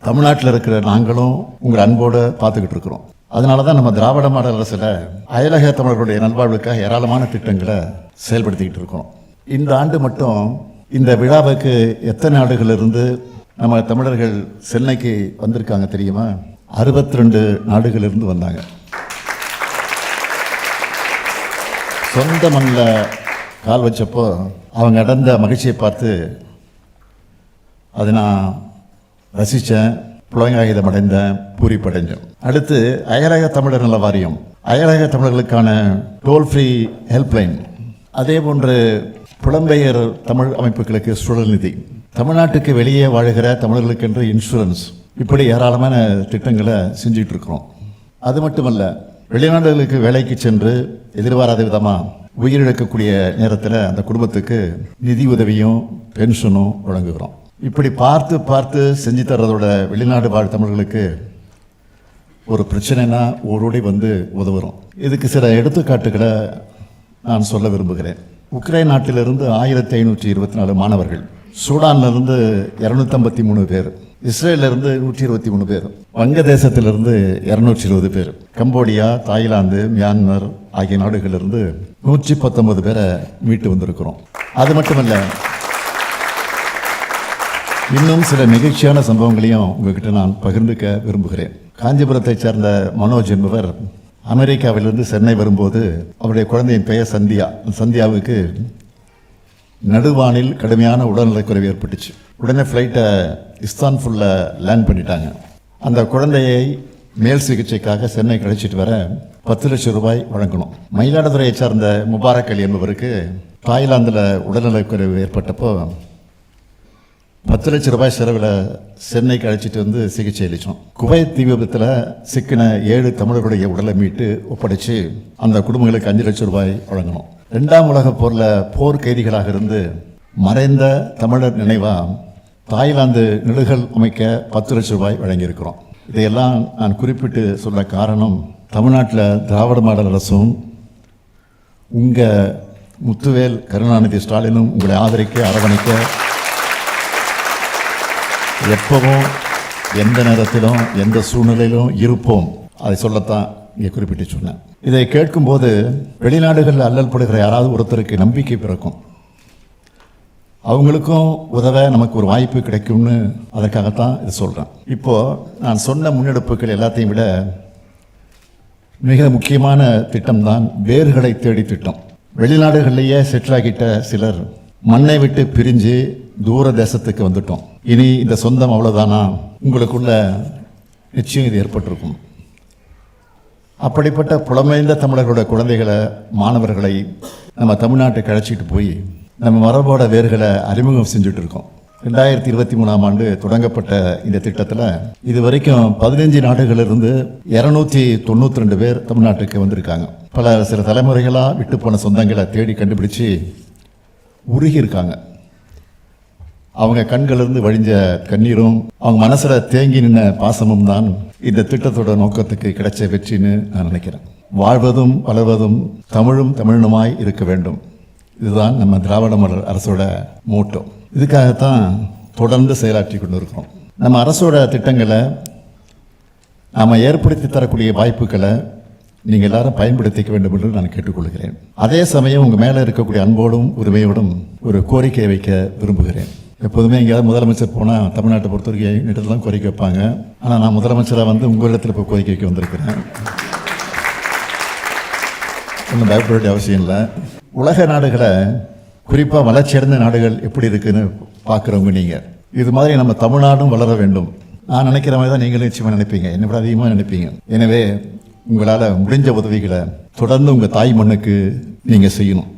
தமிழ்நாட்டில் இருக்கிற நாங்களும் உங்கள் அன்போடு பார்த்துக்கிட்டு இருக்கிறோம். அதனால தான் நம்ம திராவிட மாடல் அரசில் அயலக தமிழர்களுடைய நல்வாழ்வுக்காக ஏராளமான திட்டங்களை செயல்படுத்திக்கிட்டு இருக்கோம். இந்த ஆண்டு மட்டும் இந்த விழாவுக்கு எத்தனை நாடுகளிலிருந்து நம்ம தமிழர்கள் சென்னைக்கு வந்திருக்காங்க தெரியுமா? 62 நாடுகளிலிருந்து வந்தாங்க. சொந்த மண்ணில் கால் வச்சப்போ அவங்க அடைந்த மகிழ்ச்சியை பார்த்து அதை நான் ரசித்தேன், புலங்காயுதம் அடைந்தேன், பூரிப்படைஞ்சேன். அடுத்து அயலக தமிழர் நல வாரியம், அயலக தமிழர்களுக்கான டோல் ஃப்ரீ ஹெல்ப்லைன், அதே போன்று புலம்பெயர் தமிழ் அமைப்புகளுக்கு சுழல் நிதி, தமிழ்நாட்டுக்கு வெளியே வாழ்கிற தமிழர்களுக்கென்று இன்சூரன்ஸ், இப்படி ஏராளமான திட்டங்களை செஞ்சுட்டு இருக்கிறோம். அது மட்டுமல்ல, வெளிநாடுகளுக்கு வேலைக்கு சென்று எதிர்பாராத விதமாக உயிரிழக்கக்கூடிய நேரத்தில் அந்த குடும்பத்துக்கு நிதி உதவியும் பென்ஷனும் வழங்குகிறோம். இப்படி பார்த்து பார்த்து செஞ்சு தர்றதோட வெளிநாடு வாழ் தமிழர்களுக்கு ஒரு பிரச்சனைனா ஓடோடி வந்து உதவுறோம். இதுக்கு சில எடுத்துக்காட்டுகளை நான் சொல்ல விரும்புகிறேன். உக்ரைன் நாட்டிலிருந்து 1524 மாணவர்கள், சூடானிலிருந்து 253 பேர், இஸ்ரேலிருந்து 123 பேர், வங்கதேசத்திலிருந்து 220 பேர், கம்போடியா, தாய்லாந்து, மியான்மர் ஆகிய நாடுகளிலிருந்து 119 பேரை மீட்டு வந்திருக்கிறோம். அது மட்டுமல்ல, இன்னும் சில நெகிழ்ச்சியான சம்பவங்களையும் உங்ககிட்ட நான் பகிர்ந்துக்க விரும்புகிறேன். காஞ்சிபுரத்தை சேர்ந்த மனோஜ் என்பவர் அமெரிக்காவிலிருந்து சென்னை வரும்போது அவருடைய குழந்தையின் பெயர் சந்தியா. சந்தியாவுக்கு நடுவானில் கடுமையான உடல்நலக்குறைவு ஏற்பட்டுச்சு. உடனே ஃப்ளைட்டை இஸ்தான்புல்ல லேண்ட் பண்ணிட்டாங்க. அந்த குழந்தையை மேல் சிகிச்சைக்காக சென்னை கழிச்சிட்டு வர 10 லட்சம் ரூபாய் வழங்கணும். மயிலாடுதுறையை சார்ந்த முபாரக் அலி என்பவருக்கு தாய்லாந்தில் உடல்நலக்குறைவு ஏற்பட்டப்போ 10 லட்சம் ரூபாய் செலவில் சென்னைக்கு அழைச்சிட்டு வந்து சிகிச்சை அளித்தோம். குவைத் தீ விபத்தில் சிக்கின 7 தமிழர்களுடைய உடலை மீட்டு ஒப்படைச்சு அந்த குடும்பங்களுக்கு 5 லட்சம் ரூபாய் வழங்கணும். 2ஆம் உலகப் போரில் போர் கைதிகளாக இருந்து மறைந்த தமிழர் நினைவாக தாய்லாந்து நிலுகல் அமைக்க 10 லட்சம் ரூபாய் வழங்கியிருக்கிறோம். இதையெல்லாம் நான் குறிப்பிட்டு சொல்ல காரணம், தமிழ்நாட்டில் திராவிட மாடல் அரசும் உங்கள் முத்துவேல் கருணாநிதி ஸ்டாலினும் உங்களை ஆதரிக்க, அரவணைக்க எப்பவும் எந்த நேரத்திலும் எந்த சூழ்நிலையிலும் இருப்போம். அதை சொல்லத்தான் இங்கே குறிப்பிட்டு சொன்னேன். இதை கேட்கும்போது வெளிநாடுகளில் அல்லல் படுகிற யாராவது ஒருத்தருக்கு நம்பிக்கை பிறக்கும், அவங்களுக்கும் உதவ நமக்கு ஒரு வாய்ப்பு கிடைக்கும்னு அதற்காகத்தான் இதை சொல்கிறேன். இப்போது நான் சொன்ன முன்னெடுப்புகள் எல்லாத்தையும் விட மிக முக்கியமான திட்டம்தான் வேர்களை தேடி திட்டம். வெளிநாடுகளிலேயே செட்டில் ஆகிட்ட சிலர் மண்ணை விட்டு பிரிஞ்சு தூர தேசத்துக்கு வந்துட்டோம். இனி இந்த சொந்தம் அவ்வளோதானா? உங்களுக்குள்ள நிச்சயம் இது ஏற்பட்டிருக்கும். அப்படிப்பட்ட புலமைந்த தமிழர்களோட குழந்தைகளை, மாணவர்களை நம்ம தமிழ்நாட்டுக்கு அழைச்சிட்டு போய் நம்ம மரபோட வேர்களை அறிமுகம் செஞ்சுட்டு இருக்கோம். 2023ஆம் ஆண்டு தொடங்கப்பட்ட இந்த திட்டத்தில் இது வரைக்கும் 15 நாடுகளிலிருந்து 292 பேர் தமிழ்நாட்டுக்கு வந்திருக்காங்க. சில தலைமுறைகளாக விட்டு போன சொந்தங்களை தேடி கண்டுபிடிச்சு உருகி இருக்காங்க. அவங்க கண்களிலிருந்து வழிஞ்ச கண்ணீரும் அவங்க மனசில் தேங்கி நின்ன பாசமும் தான் இந்த திட்டத்தோட நோக்கத்துக்கு கிடைச்ச வெற்றின்னு நான் நினைக்கிறேன். வாழ்வதும் வளர்வதும் தமிழும் தமிழனுமாய் இருக்க வேண்டும். இதுதான் நம்ம திராவிட மாடல் அரசோட மோட்டோ. இதுக்காகத்தான் தொடர்ந்து செயலாற்றி கொண்டு இருக்கிறோம். நம்ம அரசோட திட்டங்களை, நாம் ஏற்படுத்தி தரக்கூடிய வாய்ப்புகளை நீங்கள் எல்லாரும் பயன்படுத்திக்க வேண்டும் என்று நான் கேட்டுக்கொள்கிறேன். அதே சமயம் உங்கள் மேலே இருக்கக்கூடிய அன்போடும் உரிமையோடும் ஒரு கோரிக்கையை வைக்க விரும்புகிறேன். எப்போதுமே எங்கேயாவது முதலமைச்சர் போனால் தமிழ்நாட்டை பொறுத்த வரைக்கும் இடத்துலாம் கோரிக்கை வைப்பாங்க. ஆனால் நான் முதலமைச்சராக வந்து உங்கள் இடத்துல இப்போ கோரிக்கை வைக்க வந்திருக்கிறேன். ஒன்றும் பயப்பட வேண்டிய அவசியம் இல்லை. உலக நாடுகளை, குறிப்பாக வளர்ச்சியடைந்த நாடுகள் எப்படி இருக்குன்னு பார்க்குறவங்க நீங்கள், இது மாதிரி நம்ம தமிழ்நாடும் வளர வேண்டும். நான் நினைக்கிற மாதிரி தான் நீங்களும் நிச்சயமாக நினைப்பீங்க, என்னை விட அதிகமாக நினைப்பீங்க. எனவே உங்களால் முடிஞ்ச உதவிகளை தொடர்ந்து உங்கள் தாய் மண்ணுக்கு நீங்கள் செய்யணும்.